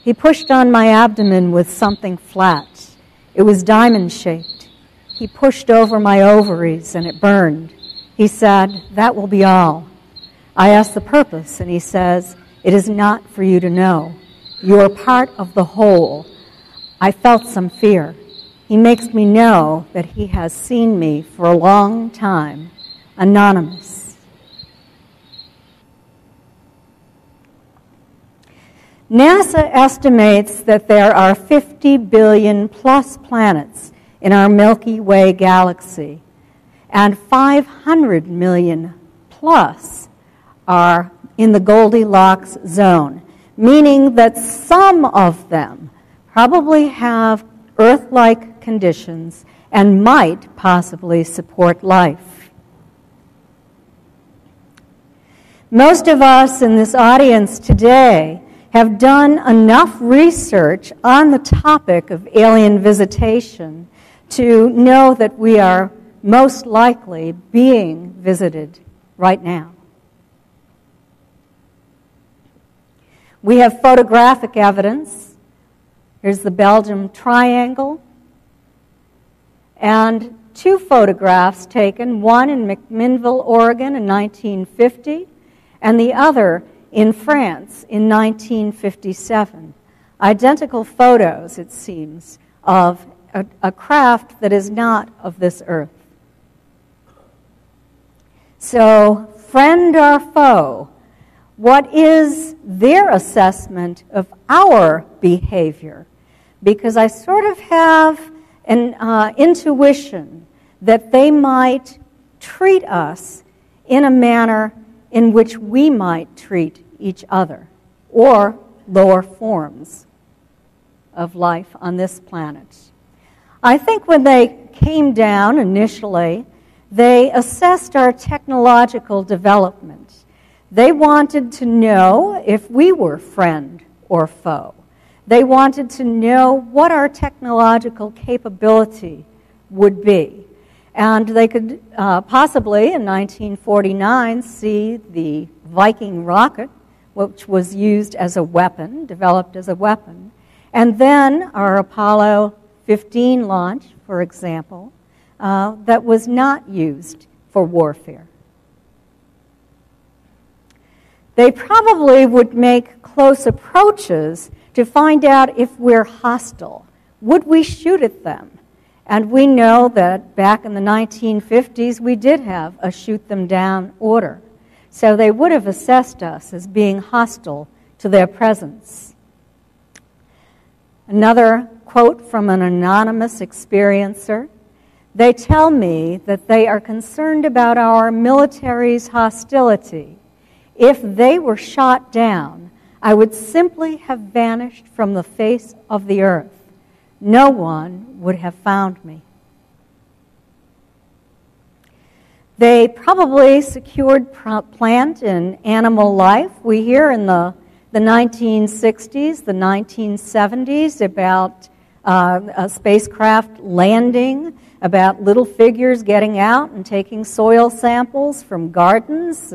He pushed on my abdomen with something flat. It was diamond-shaped. He pushed over my ovaries, and it burned. He said, "That will be all." I asked the purpose, and he says, "It is not for you to know. You are part of the whole." I felt some fear. He makes me know that he has seen me for a long time. Anonymous. NASA estimates that there are 50 billion plus planets in our Milky Way galaxy, and 500 million plus are in the Goldilocks zone, meaning that some of them probably have Earth-like conditions and might possibly support life. Most of us in this audience today have done enough research on the topic of alien visitation to know that we are most likely being visited right now. We have photographic evidence. Here's the Belgium Triangle. And 2 photographs taken, one in McMinnville, Oregon in 1950, and the other in France in 1957. Identical photos, it seems, of a craft that is not of this earth. So, friend or foe, what is their assessment of our behavior? Because I sort of have an intuition that they might treat us in a manner in which we might treat each other, or lower forms of life on this planet. I think when they came down initially, they assessed our technological development. They wanted to know if we were friend or foe. They wanted to know what our technological capability would be. And they could possibly, in 1949, see the Viking rocket, which was used as a weapon, developed as a weapon. And then our Apollo 15 launch, for example, that was not used for warfare. They probably would make close approaches to find out if we're hostile. Would we shoot at them? And we know that back in the 1950s, we did have a shoot them down order. So they would have assessed us as being hostile to their presence. Another quote from an anonymous experiencer. They tell me that they are concerned about our military's hostility. If they were shot down, I would simply have vanished from the face of the earth. No one would have found me. They probably secured plant and animal life. We hear in the 1960s, the 1970s about a spacecraft landing, about little figures getting out and taking soil samples from gardens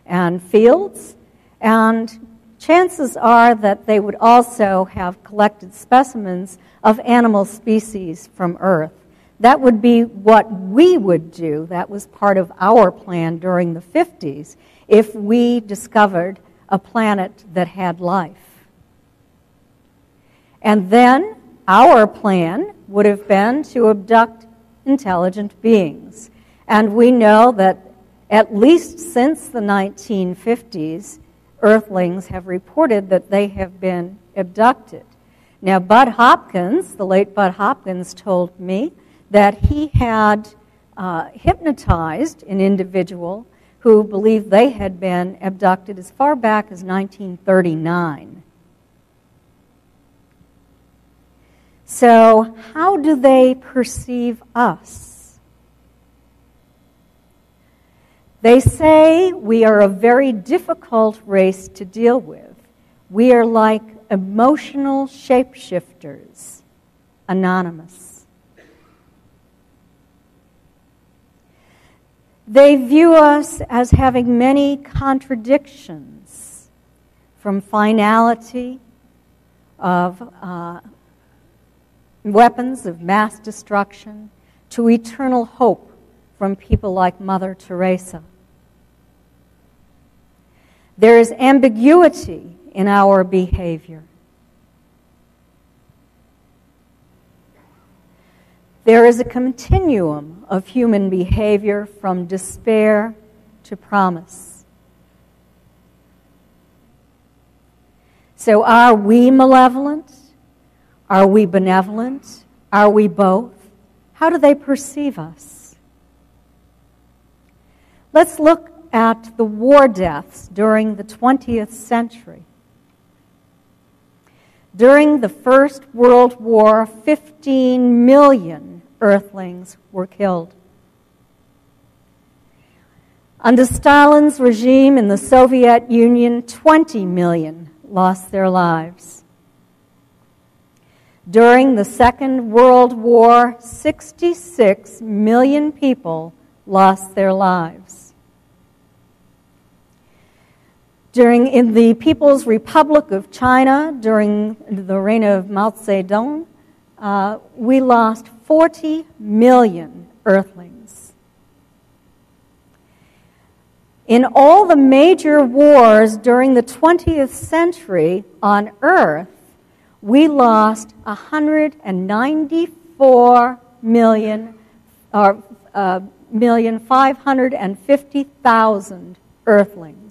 and fields. And chances are that they would also have collected specimens of animal species from Earth. That would be what we would do. That was part of our plan during the 50s if we discovered a planet that had life. And then our plan would have been to abduct intelligent beings. And we know that at least since the 1950s, Earthlings have reported that they have been abducted. Now, Bud Hopkins, the late Bud Hopkins, told me that he had hypnotized an individual who believed they had been abducted as far back as 1939. So, how do they perceive us? They say we are a very difficult race to deal with. We are like emotional shapeshifters. Anonymous. They view us as having many contradictions, from finality of weapons of mass destruction to eternal hope from people like Mother Teresa. There is ambiguity in our behavior. There is a continuum of human behavior from despair to promise. So are we malevolent? Are we benevolent? Are we both? How do they perceive us? Let's look at the war deaths during the 20th century. During the First World War, 15 million Earthlings were killed. Under Stalin's regime in the Soviet Union, 20 million lost their lives. During the Second World War, 66 million people lost their lives. In the People's Republic of China, during the reign of Mao Zedong, we lost 40 million Earthlings. In all the major wars during the 20th century on Earth, we lost 194 million, or 550,000 Earthlings.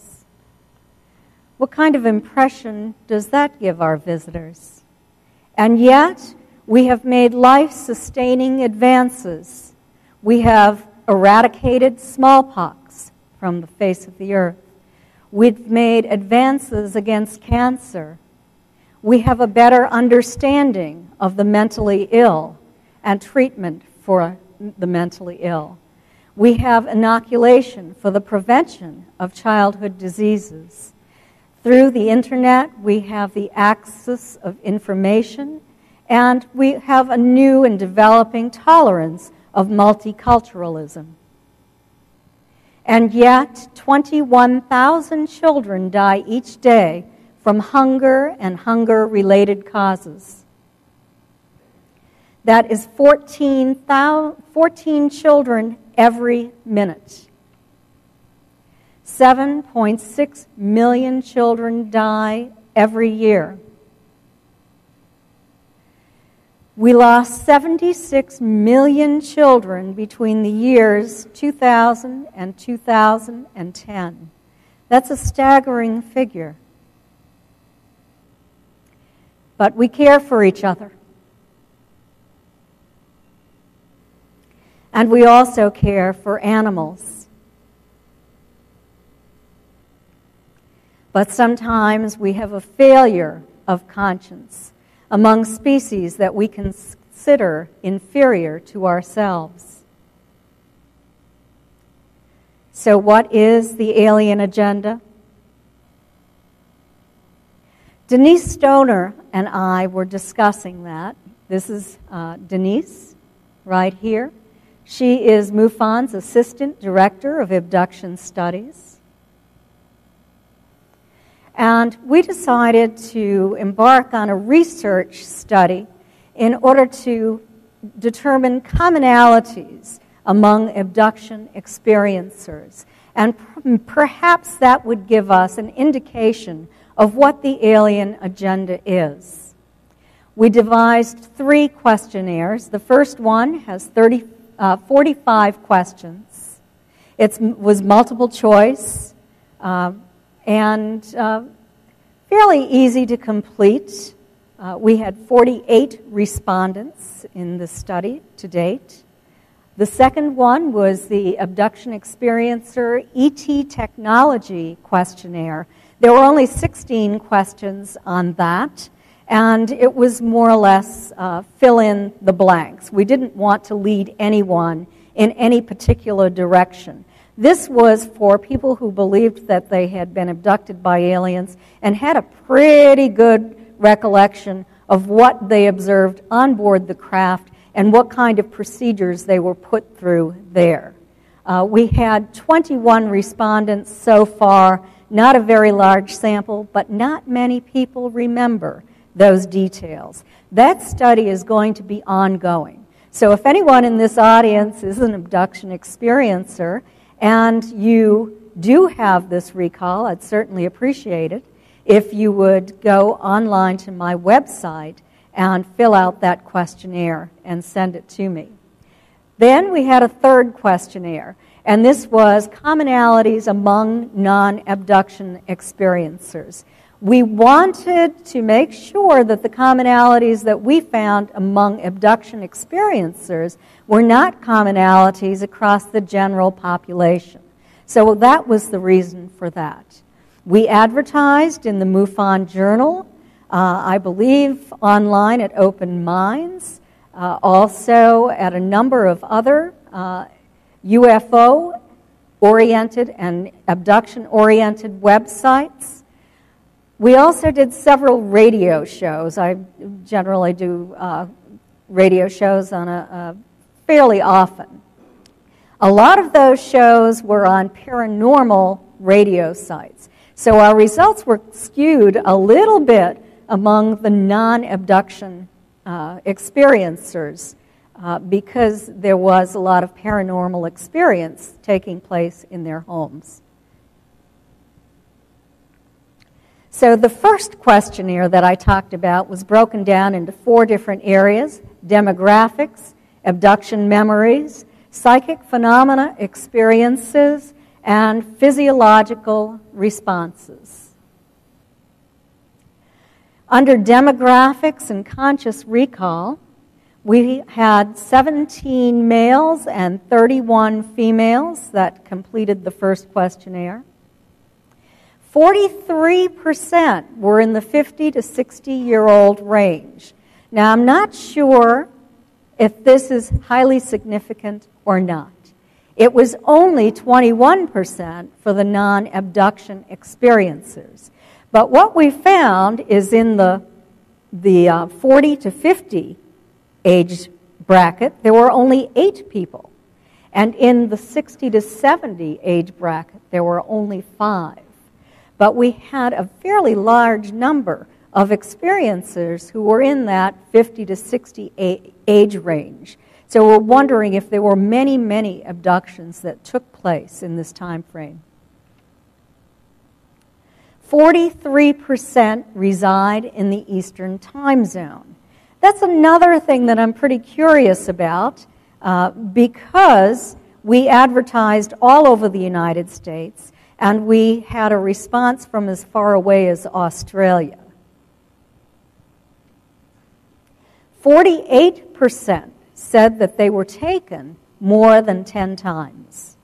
What kind of impression does that give our visitors? And yet, we have made life-sustaining advances. We have eradicated smallpox from the face of the earth. We've made advances against cancer. We have a better understanding of the mentally ill and treatment for the mentally ill. We have inoculation for the prevention of childhood diseases. Through the internet, we have the access of information, and we have a new and developing tolerance of multiculturalism. And yet, 21,000 children die each day from hunger and hunger-related causes. That is 14 children every minute. 7.6 million children die every year. We lost 76 million children between the years 2000 and 2010. That's a staggering figure. But we care for each other. And we also care for animals. But sometimes we have a failure of conscience among species that we consider inferior to ourselves. So what is the alien agenda? Denise Stoner and I were discussing that. This is Denise right here. She is MUFON's Assistant Director of Abduction Studies. And we decided to embark on a research study in order to determine commonalities among abduction experiencers. And perhaps that would give us an indication of what the alien agenda is. We devised 3 questionnaires. The first one has 45 questions. It was multiple choice and fairly easy to complete. We had 48 respondents in the study to date. The second one was the Abduction Experiencer ET Technology Questionnaire. There were only 16 questions on that, and it was more or less fill in the blanks. We didn't want to lead anyone in any particular direction. This was for people who believed that they had been abducted by aliens and had a pretty good recollection of what they observed on board the craft and what kind of procedures they were put through there. We had 21 respondents so far, not a very large sample, but not many people remember those details. That study is going to be ongoing. So if anyone in this audience is an abduction experiencer and you do have this recall, I'd certainly appreciate it if you would go online to my website and fill out that questionnaire and send it to me. Then we had a third questionnaire, and this was commonalities among non-abduction experiencers. We wanted to make sure that the commonalities that we found among abduction experiencers were not commonalities across the general population. So that was the reason for that. We advertised in the MUFON Journal, I believe online at Open Minds, also at a number of other UFO-oriented and abduction-oriented websites. We also did several radio shows. I generally do radio shows on fairly often. A lot of those shows were on paranormal radio sites. So our results were skewed a little bit among the non-abduction experiencers because there was a lot of paranormal experience taking place in their homes. So the first questionnaire that I talked about was broken down into 4 different areas: demographics, abduction memories, psychic phenomena experiences, and physiological responses. Under demographics and conscious recall, we had 17 males and 31 females that completed the first questionnaire. 43% were in the 50 to 60-year-old range. Now, I'm not sure if this is highly significant or not. It was only 21% for the non-abduction experiencers. But what we found is in the 40 to 50 age bracket, there were only 8 people. And in the 60 to 70 age bracket, there were only 5. But we had a fairly large number of experiencers who were in that 50 to 60 age range. So we're wondering if there were many, many abductions that took place in this time frame. 43% reside in the Eastern time zone. That's another thing that I'm pretty curious about because we advertised all over the United States and we had a response from as far away as Australia. 48% said that they were taken more than 10 times.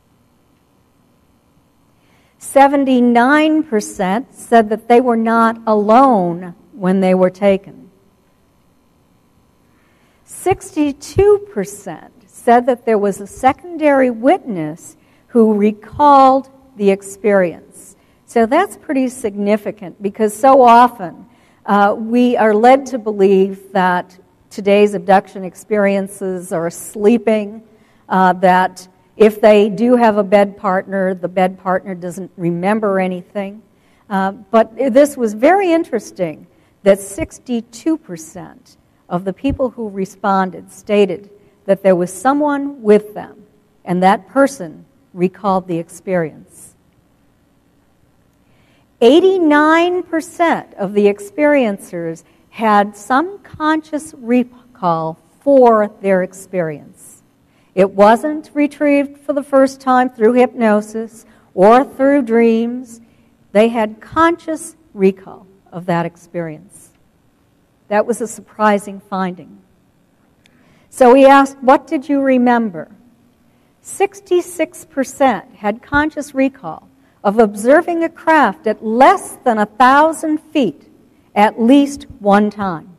79% said that they were not alone when they were taken. 62% said that there was a secondary witness who recalled the experience. So that's pretty significant because so often we are led to believe that today's abduction experiences are sleeping, that if they do have a bed partner, the bed partner doesn't remember anything. But this was very interesting that 62% of the people who responded stated that there was someone with them, and that person recalled the experience. 89% of the experiencers had some conscious recall for their experience. It wasn't retrieved for the first time through hypnosis or through dreams. They had conscious recall of that experience. That was a surprising finding. So we asked, what did you remember? 66% had conscious recall of observing a craft at less than 1,000 feet at least one time.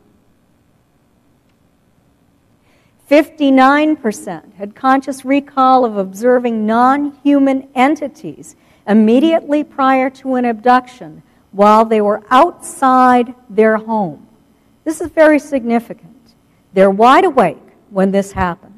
59% had conscious recall of observing non-human entities immediately prior to an abduction while they were outside their home. This is very significant. They're wide awake when this happened.